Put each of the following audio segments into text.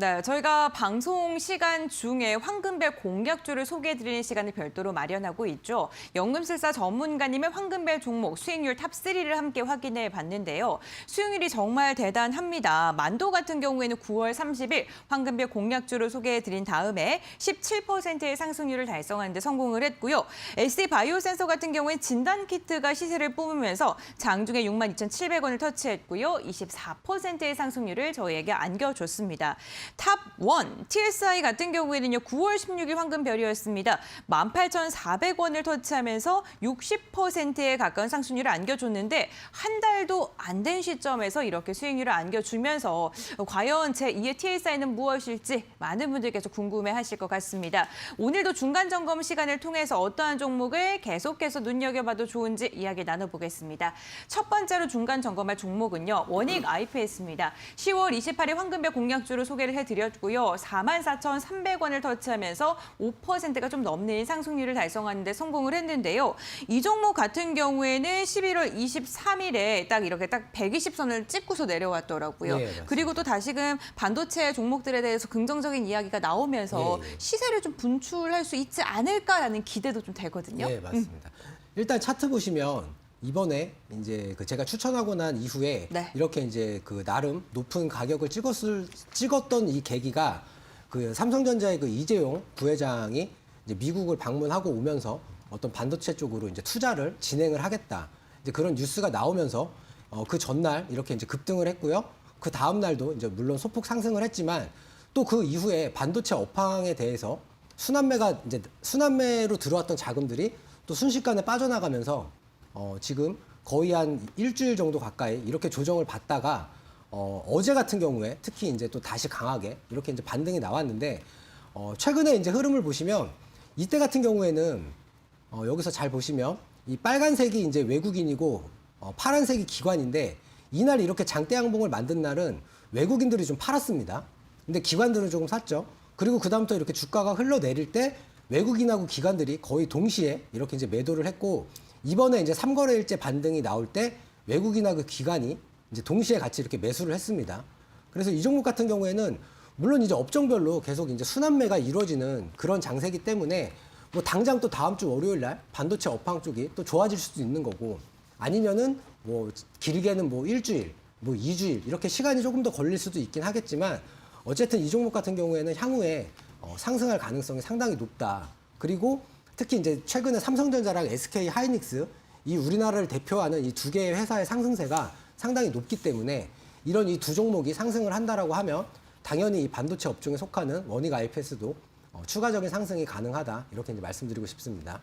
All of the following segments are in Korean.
네, 저희가 방송 시간 중에 황금벨 공략주를 소개해드리는 시간을 별도로 마련하고 있죠. 연금술사 전문가님의 황금벨 종목 수익률 탑3를 함께 확인해 봤는데요. 수익률이 정말 대단합니다. 만도 같은 경우에는 9월 30일 황금벨 공략주를 소개해드린 다음에 17%의 상승률을 달성하는 데 성공을 했고요. SD바이오센서 같은 경우엔 진단키트가 시세를 뿜으면서 장중에 62,700원을 터치했고요. 24%의 상승률을 저희에게 안겨줬습니다. 탑1, TSI 같은 경우에는요. 9월 16일 황금별이었습니다. 18,400원을 터치하면서 60%에 가까운 상승률을 안겨줬는데 한 달도 안 된 시점에서 이렇게 수익률을 안겨주면서 과연 제2의 TSI는 무엇일지 많은 분들께서 궁금해하실 것 같습니다. 오늘도 중간 점검 시간을 통해서 어떠한 종목을 계속해서 눈여겨봐도 좋은지 이야기 나눠보겠습니다. 첫 번째로 중간 점검할 종목은요. 원익 IPS입니다. 10월 28일 황금별 공략주로 소개를 해드렸고요. 44,300원을 터치하면서 5%가 좀 넘는 상승률을 달성하는 데 성공을 했는데요. 이 종목 같은 경우에는 11월 23일에 딱 이렇게 딱 120선을 찍고서 내려왔더라고요. 네, 그리고 또 다시금 반도체 종목들에 대해서 긍정적인 이야기가 나오면서 시세를 좀 분출할 수 있지 않을까라는 기대도 좀 되거든요. 네, 맞습니다. 일단 차트 보시면 이번에 이제 제가 추천하고 난 이후에 이렇게 이제 나름 높은 가격을 찍었던 이 계기가 삼성전자의 이재용 부회장이 이제 미국을 방문하고 오면서 어떤 반도체 쪽으로 이제 투자를 진행을 하겠다. 이제 그런 뉴스가 나오면서 그 전날 이렇게 이제 급등을 했고요. 그 다음 날도 이제 물론 소폭 상승을 했지만 또 그 이후에 반도체 업황에 대해서 순환매로 들어왔던 자금들이 또 순식간에 빠져나가면서 지금 거의 한 일주일 정도 가까이 이렇게 조정을 받다가 어제 같은 경우에 특히 이제 또 다시 강하게 이렇게 이제 반등이 나왔는데 최근에 이제 흐름을 보시면 이때 같은 경우에는 여기서 잘 보시면 이 빨간색이 이제 외국인이고 파란색이 기관인데 이날 이렇게 장대 양봉을 만든 날은 외국인들이 좀 팔았습니다. 근데 기관들은 조금 샀죠. 그리고 그다음부터 이렇게 주가가 흘러내릴 때 외국인하고 기관들이 거의 동시에 이렇게 이제 매도를 했고 이번에 이제 3거래일째 반등이 나올 때 외국인하고 기관이 이제 동시에 같이 이렇게 매수를 했습니다. 그래서 이 종목 같은 경우에는 물론 이제 업종별로 계속 이제 순환매가 이루어지는 그런 장세기 때문에 뭐 당장 또 다음 주 월요일 날 반도체 업황 쪽이 또 좋아질 수도 있는 거고 아니면은 뭐 길게는 뭐 일주일, 뭐 2주일 이렇게 시간이 조금 더 걸릴 수도 있긴 하겠지만 어쨌든 이 종목 같은 경우에는 향후에 상승할 가능성이 상당히 높다. 그리고 특히 이제 최근에 삼성전자랑 SK 하이닉스 이 우리나라를 대표하는 이 두 개의 회사의 상승세가 상당히 높기 때문에 이런 이 두 종목이 상승을 한다라고 하면 당연히 이 반도체 업종에 속하는 원익 IPS도 추가적인 상승이 가능하다 이렇게 이제 말씀드리고 싶습니다.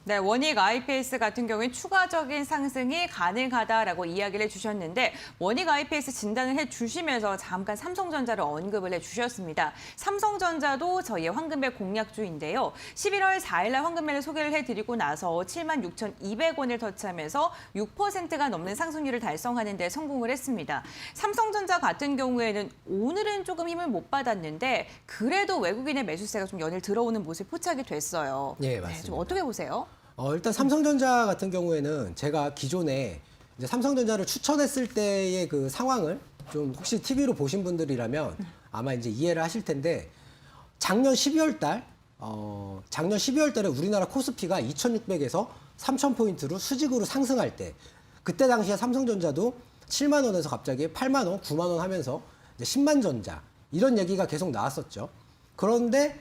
네, 원익 IPS 같은 경우에 추가적인 상승이 가능하다라고 이야기를 해주셨는데 원익 IPS 진단을 해주시면서 잠깐 삼성전자를 언급을 해주셨습니다. 삼성전자도 저희의 황금벨 공략주인데요. 11월 4일 날 황금벨을 소개를 해드리고 나서 76,200원을 터치하면서 6%가 넘는 상승률을 달성하는 데 성공을 했습니다. 삼성전자 같은 경우에는 오늘은 조금 힘을 못 받았는데 그래도 외국인의 매수세가 좀 연일 들어오는 모습이 포착이 됐어요. 네, 맞습니다. 좀 어떻게 보세요? 일단 삼성전자 같은 경우에는 제가 기존에 이제 삼성전자를 추천했을 때의 그 상황을 좀 혹시 TV로 보신 분들이라면 아마 이제 이해를 하실 텐데 작년 12월 달에 우리나라 코스피가 2,600에서 3,000포인트로 수직으로 상승할 때 그때 당시에 삼성전자도 7만 원에서 갑자기 8만 원, 9만 원 하면서 이제 10만 전자 이런 얘기가 계속 나왔었죠. 그런데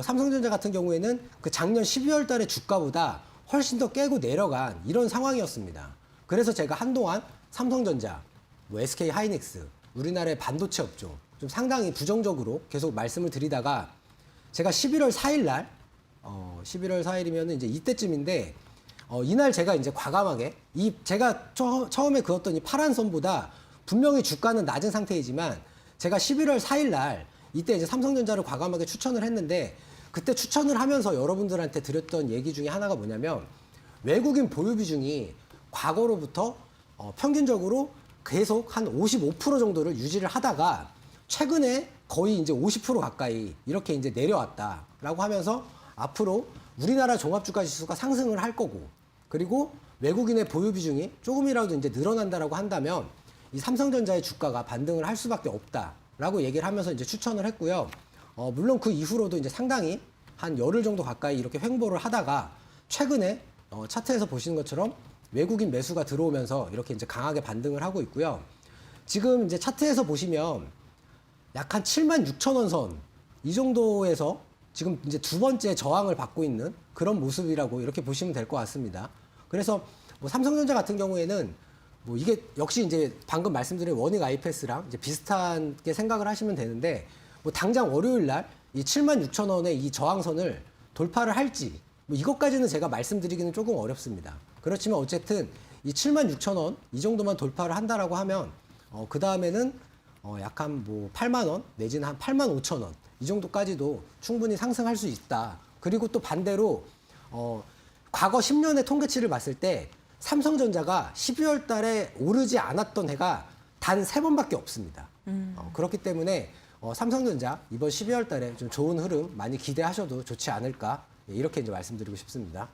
삼성전자 같은 경우에는 그 작년 12월 달의 주가보다 훨씬 더 깨고 내려간 이런 상황이었습니다. 그래서 제가 한동안 삼성전자, 뭐 SK 하이닉스, 우리나라의 반도체 업종 좀 상당히 부정적으로 계속 말씀을 드리다가 제가 11월 4일 날, 11월 4일이면 이제 이때쯤인데 이날 제가 이제 과감하게 제가 처음에 그었던 이 파란 선보다 분명히 주가는 낮은 상태이지만 제가 11월 4일 날 이때 이제 삼성전자를 과감하게 추천을 했는데 그때 추천을 하면서 여러분들한테 드렸던 얘기 중에 하나가 뭐냐면 외국인 보유 비중이 과거로부터 평균적으로 계속 한 55% 정도를 유지를 하다가 최근에 거의 이제 50% 가까이 이렇게 이제 내려왔다라고 하면서 앞으로 우리나라 종합주가지수가 상승을 할 거고 그리고 외국인의 보유 비중이 조금이라도 이제 늘어난다라고 한다면 이 삼성전자의 주가가 반등을 할 수밖에 없다. 라고 얘기를 하면서 이제 추천을 했고요. 물론 그 이후로도 이제 상당히 한 열흘 정도 가까이 이렇게 횡보를 하다가 최근에 차트에서 보시는 것처럼 외국인 매수가 들어오면서 이렇게 이제 강하게 반등을 하고 있고요. 지금 이제 차트에서 보시면 약 한 76,000원 선 이 정도에서 지금 이제 두 번째 저항을 받고 있는 그런 모습이라고 이렇게 보시면 될 것 같습니다. 그래서 뭐 삼성전자 같은 경우에는 뭐 이게 역시 이제 방금 말씀드린 워닝 IPS랑 이제 비슷하게 생각을 하시면 되는데 뭐 당장 월요일 날 이 76,000원의 이 저항선을 돌파를 할지 뭐 이것까지는 제가 말씀드리기는 조금 어렵습니다. 그렇지만 어쨌든 이 76,000원 이 정도만 돌파를 한다라고 하면 그 다음에는 약간 뭐 8만 원 내지는 한 8만 5천 원 이 정도까지도 충분히 상승할 수 있다. 그리고 또 반대로 과거 10년의 통계치를 봤을 때 삼성전자가 12월 달에 오르지 않았던 해가 단 3번밖에 없습니다. 그렇기 때문에 삼성전자 이번 12월 달에 좀 좋은 흐름 많이 기대하셔도 좋지 않을까 이렇게 이제 말씀드리고 싶습니다.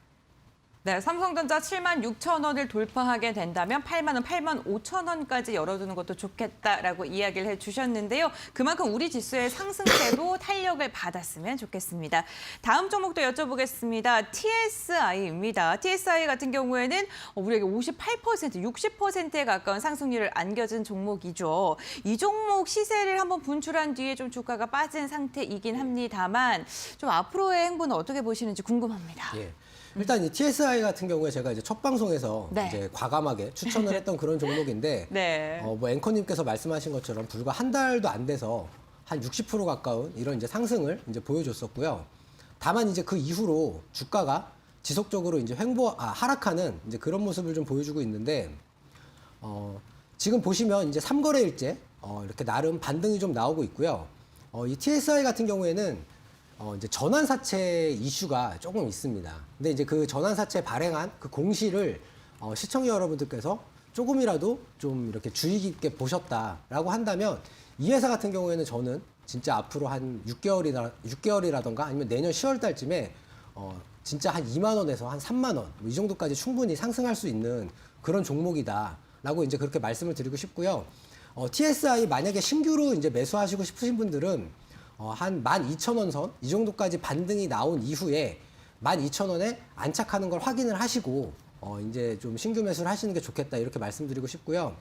네, 삼성전자 76,000원을 돌파하게 된다면 8만 원, 8만 5천 원까지 열어두는 것도 좋겠다라고 이야기를 해주셨는데요. 그만큼 우리 지수의 상승세도 탄력을 받았으면 좋겠습니다. 다음 종목도 여쭤보겠습니다. TSI입니다. TSI 같은 경우에는 우리에게 58%, 60%에 가까운 상승률을 안겨준 종목이죠. 이 종목 시세를 한번 분출한 뒤에 좀 주가가 빠진 상태이긴 합니다만 좀 앞으로의 행보는 어떻게 보시는지 궁금합니다. 예. 일단 이 TSI 같은 경우에 제가 이제 첫 방송에서 네. 이제 과감하게 추천을 했던 그런 종목인데 네. 뭐 앵커님께서 말씀하신 것처럼 불과 한 달도 안 돼서 한 60% 가까운 이런 이제 상승을 이제 보여줬었고요. 다만 이제 그 이후로 주가가 지속적으로 이제 하락하는 이제 그런 모습을 좀 보여주고 있는데 지금 보시면 이제 3거래일째 이렇게 나름 반등이 좀 나오고 있고요. 이 TSI 같은 경우에는 이제 전환사채 이슈가 조금 있습니다. 근데 이제 그 전환사채 발행한 그 공시를 시청자 여러분들께서 조금이라도 좀 이렇게 주의 깊게 보셨다라고 한다면 이 회사 같은 경우에는 저는 진짜 앞으로 한 6개월이라던가 아니면 내년 10월 달쯤에 진짜 한 2만 원에서 한 3만 원 이 정도까지 충분히 상승할 수 있는 그런 종목이다라고 이제 그렇게 말씀을 드리고 싶고요. TSI 만약에 신규로 이제 매수하시고 싶으신 분들은 한 12,000원 선 이 정도까지 반등이 나온 이후에 12,000원에 안착하는 걸 확인을 하시고 이제 좀 신규 매수를 하시는 게 좋겠다 이렇게 말씀드리고 싶고요.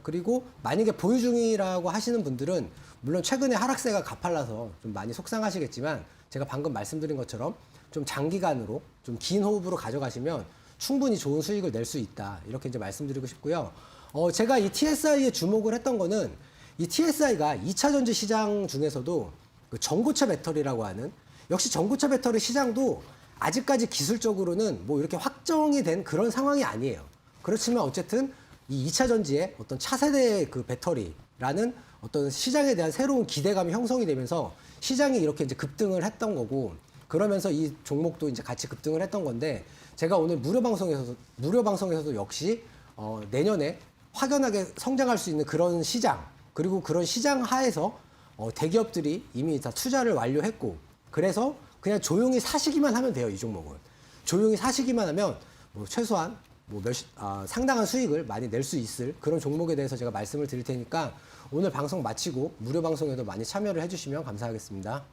그리고 만약에 보유 중이라고 하시는 분들은 물론 최근에 하락세가 가팔라서 좀 많이 속상하시겠지만 제가 방금 말씀드린 것처럼 좀 장기간으로 좀 긴 호흡으로 가져가시면 충분히 좋은 수익을 낼 수 있다 이렇게 이제 말씀드리고 싶고요. 제가 이 TSI에 주목을 했던 거는 이 TSI가 2차 전지 시장 중에서도 그 전고체 배터리라고 하는 역시 전고체 배터리 시장도 아직까지 기술적으로는 뭐 이렇게 확정이 된 그런 상황이 아니에요. 그렇지만 어쨌든 이 2차 전지의 어떤 차세대 그 배터리라는 어떤 시장에 대한 새로운 기대감이 형성이 되면서 시장이 이렇게 이제 급등을 했던 거고 그러면서 이 종목도 이제 같이 급등을 했던 건데 제가 오늘 무료 방송에서도 역시 내년에 확연하게 성장할 수 있는 그런 시장 그리고 그런 시장 하에서 대기업들이 이미 다 투자를 완료했고 그래서 그냥 조용히 사시기만 하면 돼요. 이 종목은. 조용히 사시기만 하면 뭐 최소한 뭐 상당한 수익을 많이 낼 수 있을 그런 종목에 대해서 제가 말씀을 드릴 테니까 오늘 방송 마치고 무료 방송에도 많이 참여를 해주시면 감사하겠습니다.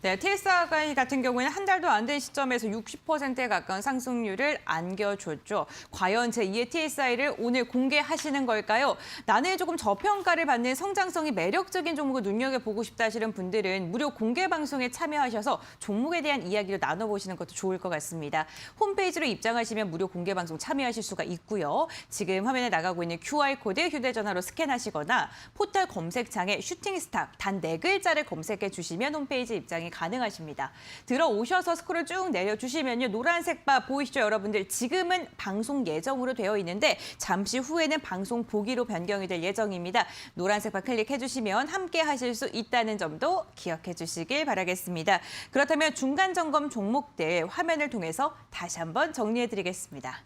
네, TSI 같은 경우에는 한 달도 안 된 시점에서 60%에 가까운 상승률을 안겨줬죠. 과연 제2의 TSI를 오늘 공개하시는 걸까요? 나는 조금 저평가를 받는 성장성이 매력적인 종목을 눈여겨보고 싶다 하시는 분들은 무료 공개 방송에 참여하셔서 종목에 대한 이야기를 나눠보시는 것도 좋을 것 같습니다. 홈페이지로 입장하시면 무료 공개 방송 참여하실 수가 있고요. 지금 화면에 나가고 있는 QR코드 휴대전화로 스캔하시거나 포털 검색창에 슈팅스타 단 4글자를 검색해 주시면 홈페이지 입장이 가능하십니다. 들어오셔서 스크롤 쭉 내려주시면요. 노란색 바 보이시죠, 여러분들? 지금은 방송 예정으로 되어 있는데 잠시 후에는 방송 보기로 변경이 될 예정입니다. 노란색 바 클릭해 주시면 함께 하실 수 있다는 점도 기억해 주시길 바라겠습니다. 그렇다면 중간 점검 종목들 화면을 통해서 다시 한번 정리해 드리겠습니다.